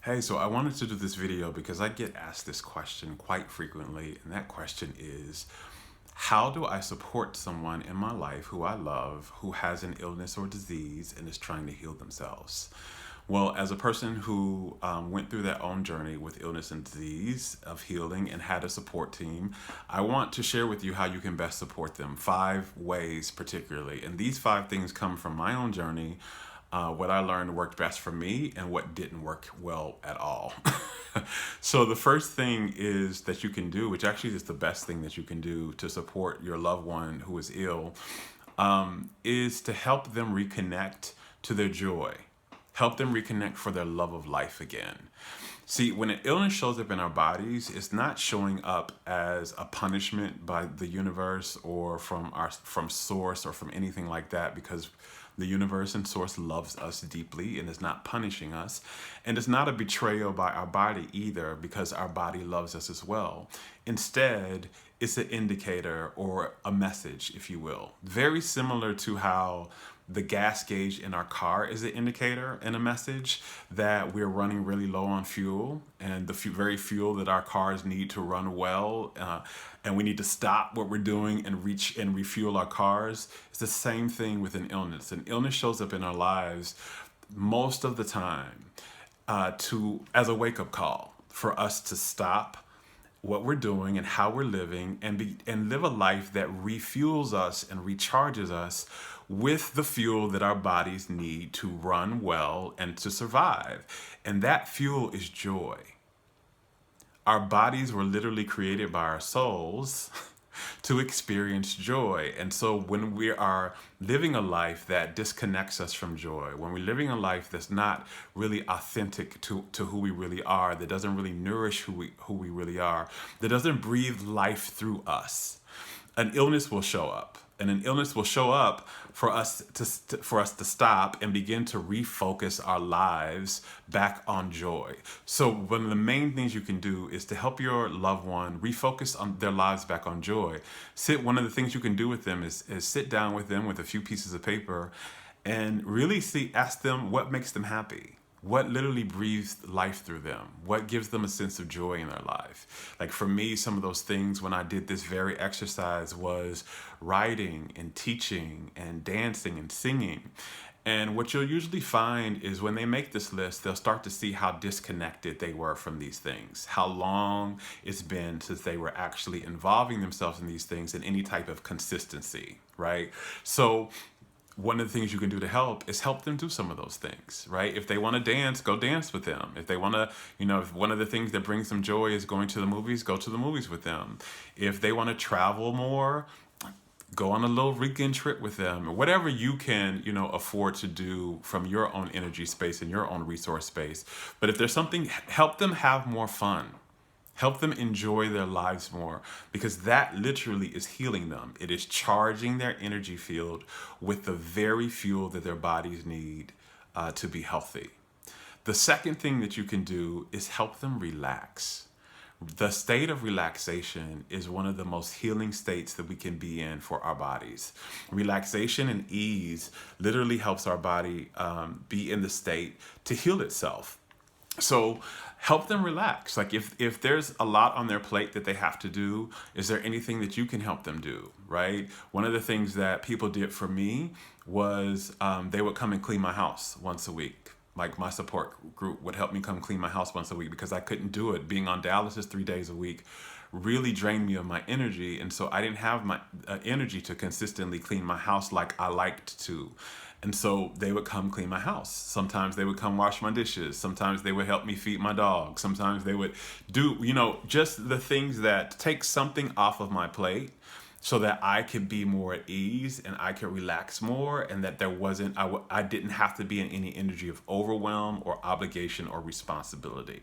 Hey, so I wanted to do this video because I get asked this question quite frequently, and that question is, how do I support someone in my life who I love who has an illness or disease and is trying to heal themselves? Well, as a person who went through their own journey with illness and disease of healing and had a support team, I want to share with you how you can best support them. 5 ways, particularly. And these 5 things come from my own journey, what I learned worked best for me and what didn't work well at all. So the first thing is that you can do, which actually is the best thing that you can do to support your loved one who is ill, is to help them reconnect to their joy. Help them reconnect for their love of life again. See, when an illness shows up in our bodies, it's not showing up as a punishment by the universe or from source or from anything like that, because the universe and source loves us deeply and is not punishing us. And it's not a betrayal by our body either, because our body loves us as well. Instead, it's an indicator or a message, if you will. Very similar to how the gas gauge in our car is an indicator and a message that we're running really low on fuel, and the very fuel that our cars need to run well, and we need to stop what we're doing and reach and refuel our cars. It's the same thing with an illness. An illness shows up in our lives most of the time to as a wake-up call for us to stop what we're doing and how we're living and live a life that refuels us and recharges us with the fuel that our bodies need to run well and to survive. And that fuel is joy. Our bodies were literally created by our souls to experience joy. And so when we are living a life that disconnects us from joy, when we're living a life that's not really authentic to who we really are, that doesn't really nourish who we really are, that doesn't breathe life through us, an illness will show up. And an illness will show up for us to stop and begin to refocus our lives back on joy. So one of the main things you can do is to help your loved one refocus on their lives back on joy. One of the things you can do with them is sit down with them with a few pieces of paper and really ask them what makes them happy. What literally breathes life through them? What gives them a sense of joy in their life? Like for me, some of those things when I did this very exercise was writing and teaching and dancing and singing. And what you'll usually find is when they make this list, they'll start to see how disconnected they were from these things, how long it's been since they were actually involving themselves in these things in any type of consistency, right? So one of the things you can do to help is help them do some of those things, right? If they want to dance, go dance with them. If they want to, if one of the things that brings them joy is going to the movies, go to the movies with them. If they want to travel more, go on a little weekend trip with them. Whatever you can, afford to do from your own energy space and your own resource space. But if there's something, help them have more fun. Help them enjoy their lives more, because that literally is healing them. It is charging their energy field with the very fuel that their bodies need to be healthy. The second thing that you can do is help them relax. The state of relaxation is one of the most healing states that we can be in for our bodies. Relaxation and ease literally helps our body be in the state to heal itself. So help them relax. Like if there's a lot on their plate that they have to do, is there anything that you can help them do, right? One of the things that people did for me was they would come and clean my house once a week. Like my support group would help me come clean my house once a week because I couldn't do it. Being on dialysis 3 days a week really drained me of my energy. And so I didn't have my energy to consistently clean my house like I liked to. And so they would come clean my house. Sometimes they would come wash my dishes. Sometimes they would help me feed my dog. Sometimes they would do, just the things that take something off of my plate so that I could be more at ease and I could relax more, and that I didn't have to be in any energy of overwhelm or obligation or responsibility.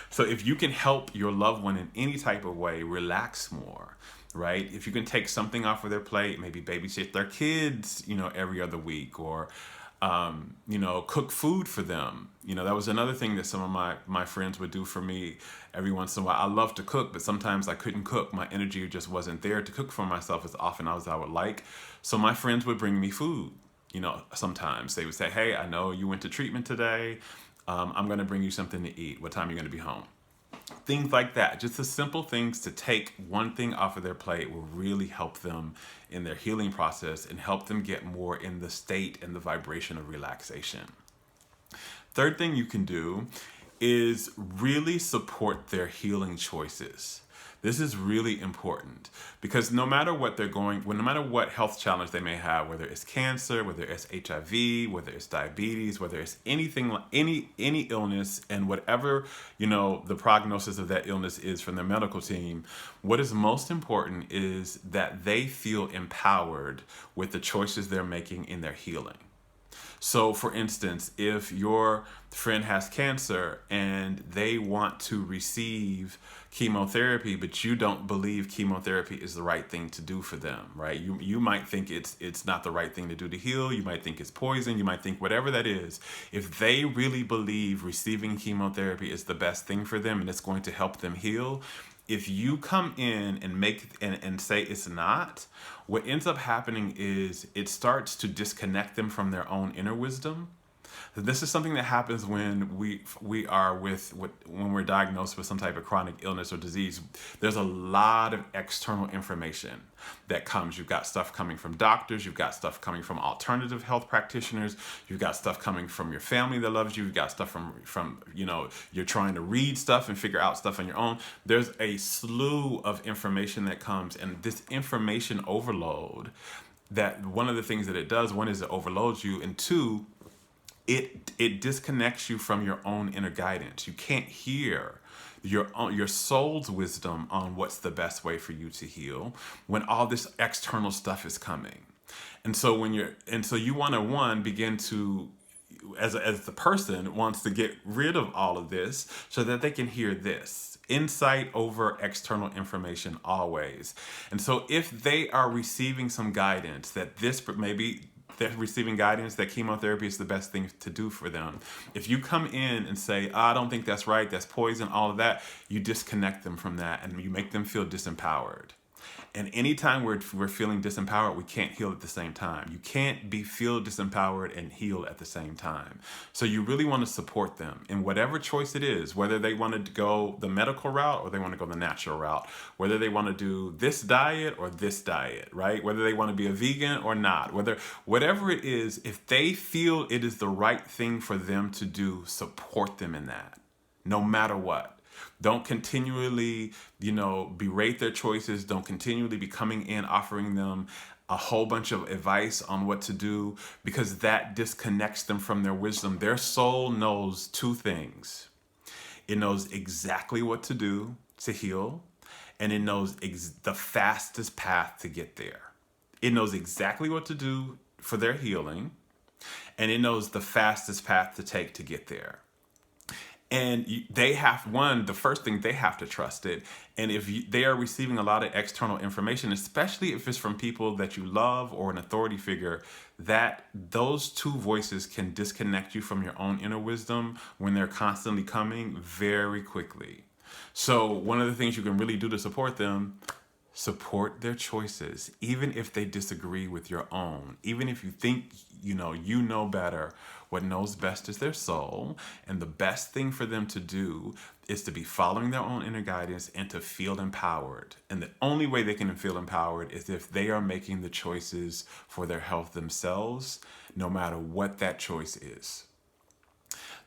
So if you can help your loved one in any type of way relax more, right? If you can take something off of their plate, maybe babysit their kids, every other week, or cook food for them. That was another thing that some of my friends would do for me every once in a while. I love to cook, but sometimes I couldn't cook. My energy just wasn't there to cook for myself as often as I would like. So my friends would bring me food. Sometimes they would say, hey, I know you went to treatment today. I'm going to bring you something to eat. What time are you going to be home? Things like that. Just the simple things to take one thing off of their plate will really help them in their healing process and help them get more in the state and the vibration of relaxation. Third thing you can do is really support their healing choices. This is really important because no matter what they're going, no matter what health challenge they may have, whether it's cancer, whether it's HIV, whether it's diabetes, whether it's anything, any illness, and whatever, the prognosis of that illness is from their medical team, what is most important is that they feel empowered with the choices they're making in their healing. So, for instance, if your friend has cancer and they want to receive chemotherapy, but you don't believe chemotherapy is the right thing to do for them, right? You might think it's not the right thing to do to heal. You might think it's poison. You might think whatever that is. If they really believe receiving chemotherapy is the best thing for them and it's going to help them heal, if you come in and say it's not, what ends up happening is it starts to disconnect them from their own inner wisdom. This is something that happens when when we're diagnosed with some type of chronic illness or disease. There's a lot of external information that comes. You've got stuff coming from doctors. You've got stuff coming from alternative health practitioners. You've got stuff coming from your family that loves you. You've got stuff from you're trying to read stuff and figure out stuff on your own. There's a slew of information that comes, and this information overload, that one of the things that it does, one is it overloads you, and two, it disconnects you from your own inner guidance. You can't hear your soul's wisdom on what's the best way for you to heal when all this external stuff is coming. And so you want to begin to, as the person wants to get rid of all of this so that they can hear this. Insight over external information always. And so if they are receiving some guidance that they're receiving guidance that chemotherapy is the best thing to do for them, if you come in and say, I don't think that's right, that's poison, all of that, you disconnect them from that and you make them feel disempowered. And anytime we're feeling disempowered, we can't heal at the same time. You can't feel disempowered and heal at the same time. So you really want to support them in whatever choice it is, whether they want to go the medical route or they want to go the natural route, whether they want to do this diet or this diet, right? Whether they want to be a vegan or not, whatever it is, if they feel it is the right thing for them to do, support them in that, no matter what. Don't continually, berate their choices. Don't continually be coming in, offering them a whole bunch of advice on what to do, because that disconnects them from their wisdom. Their soul knows two things. It knows exactly what to do to heal, and it knows the fastest path to get there. It knows exactly what to do for their healing, and it knows the fastest path to take to get there. And the first thing, they have to trust it. And if they are receiving a lot of external information, especially if it's from people that you love or an authority figure, that those two voices can disconnect you from your own inner wisdom when they're constantly coming very quickly. So one of the things you can really do to support them, support their choices, even if they disagree with your own, even if you think you know better. What knows best is their soul, and the best thing for them to do is to be following their own inner guidance and to feel empowered. And the only way they can feel empowered is if they are making the choices for their health themselves, no matter what that choice is.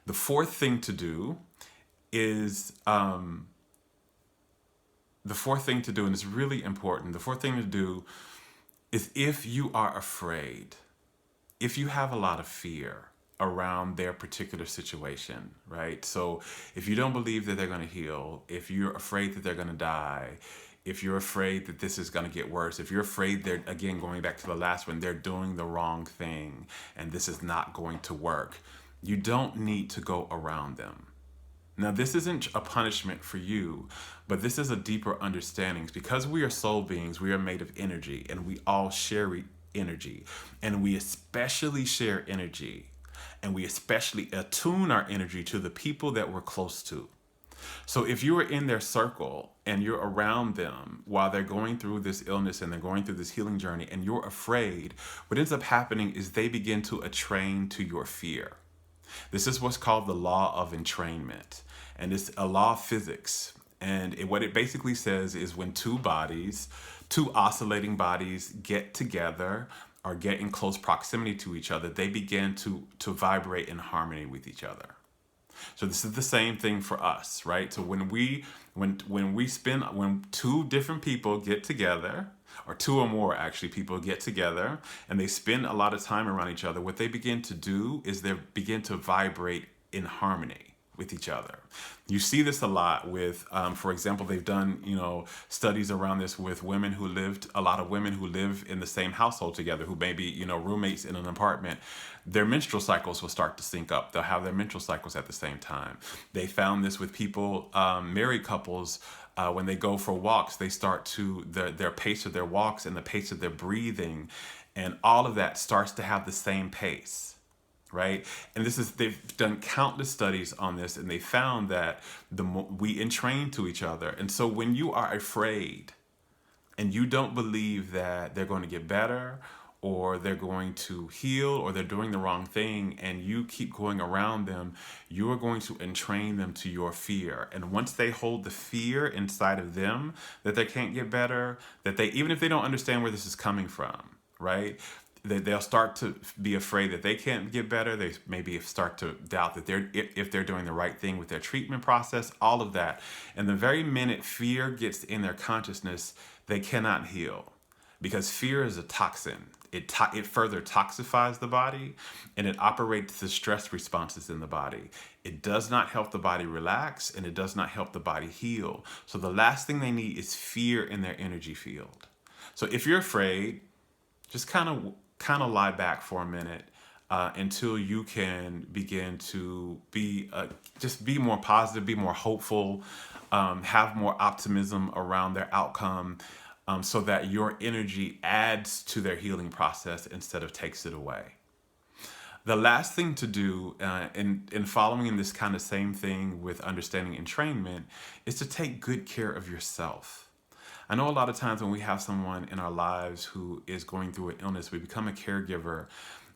The fourth thing to do is, and it's really important, the fourth thing to do is, if you are afraid, if you have a lot of fear around their particular situation, right? So if you don't believe that they're going to heal, if you're afraid that they're going to die, if you're afraid that this is going to get worse, if you're afraid they're, again, going back to the last one, they're doing the wrong thing and this is not going to work, you don't need to go around them. Now, this isn't a punishment for you, but this is a deeper understanding. Because we are soul beings, we are made of energy, and we all share energy, and we especially share energy, and we especially attune our energy to the people that we're close to. So if you are in their circle and you're around them while they're going through this illness and they're going through this healing journey and you're afraid, what ends up happening is they begin to attrain to your fear. This is what's called the law of entrainment, and it's a law of physics. And what it basically says is when two oscillating bodies get together or get in close proximity to each other, they begin to vibrate in harmony with each other. So this is the same thing for us, right? So when two different people get together, or two or more actually people get together, and they spend a lot of time around each other, what they begin to do is they begin to vibrate in harmony with each other. You see this a lot with, for example, they've done, studies around this with a lot of women who live in the same household together, who may be, roommates in an apartment. Their menstrual cycles will start to sync up. They'll have their menstrual cycles at the same time. They found this with people, married couples, when they go for walks, they start to, their pace of their walks and the pace of their breathing, and all of that starts to have the same pace. Right? And they've done countless studies on this, and they found that we entrain to each other. And so when you are afraid and you don't believe that they're going to get better, or they're going to heal, or they're doing the wrong thing, and you keep going around them, you are going to entrain them to your fear. And once they hold the fear inside of them that they can't get better, even if they don't understand where this is coming from, right? They'll start to be afraid that they can't get better. They maybe start to doubt that if they're doing the right thing with their treatment process, all of that. And the very minute fear gets in their consciousness, they cannot heal, because fear is a toxin. It further toxifies the body, and it operates the stress responses in the body. It does not help the body relax, and it does not help the body heal. So the last thing they need is fear in their energy field. So if you're afraid, just kind of lie back for a minute until you can begin to just be more positive, be more hopeful, have more optimism around their outcome, so that your energy adds to their healing process instead of takes it away. The last thing to do in following this kind of same thing with understanding entrainment is to take good care of yourself. I know a lot of times when we have someone in our lives who is going through an illness, we become a caregiver,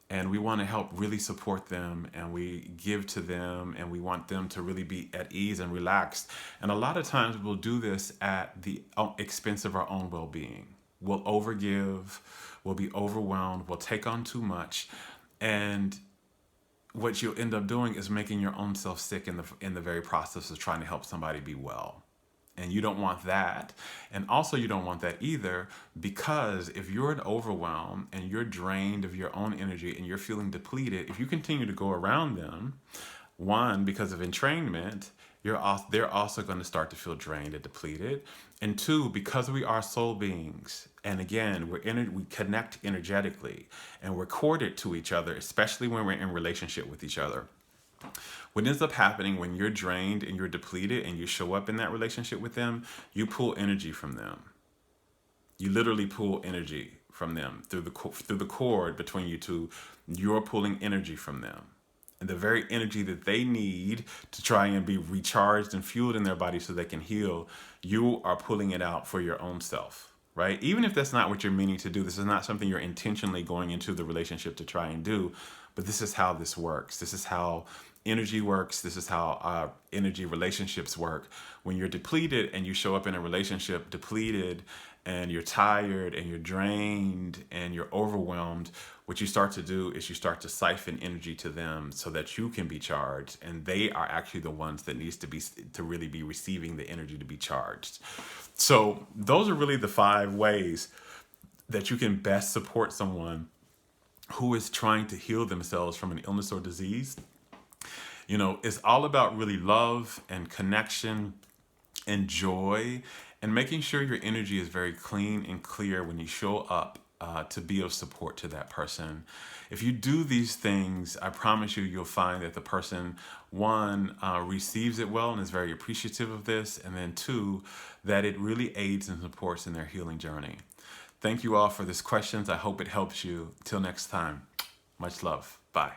and we want to help really support them, and we give to them, and we want them to really be at ease and relaxed. And a lot of times we'll do this at the expense of our own well-being. We'll overgive, we'll be overwhelmed, we'll take on too much, and what you'll end up doing is making your own self sick in the very process of trying to help somebody be well. And you don't want that. And also you don't want that either, because if you're in overwhelm and you're drained of your own energy and you're feeling depleted, if you continue to go around them, one, because of entrainment, they're also going to start to feel drained and depleted. And two, because we are soul beings, and again, we connect energetically, and we're corded to each other, especially when we're in relationship with each other. What ends up happening when you're drained and you're depleted and you show up in that relationship with them, you pull energy from them. You literally pull energy from them through the cord between you two. You're pulling energy from them. And the very energy that they need to try and be recharged and fueled in their body so they can heal, you are pulling it out for your own self, right? Even if that's not what you're meaning to do, this is not something you're intentionally going into the relationship to try and do, but this is how this works. This is how energy works. This is how energy relationships work. When you're depleted and you show up in a relationship depleted, and you're tired and you're drained and you're overwhelmed, what you start to do is you start to siphon energy to them so that you can be charged, and they are actually the ones that needs to really be receiving the energy to be charged. So those are really the 5 ways that you can best support someone who is trying to heal themselves from an illness or disease. It's all about really love and connection and joy, and making sure your energy is very clean and clear when you show up to be of support to that person. If you do these things, I promise you'll find that the person, one, receives it well and is very appreciative of this, and then 2, that it really aids and supports in their healing journey. Thank you all for this questions. I hope it helps you. Till next time, much love. Bye.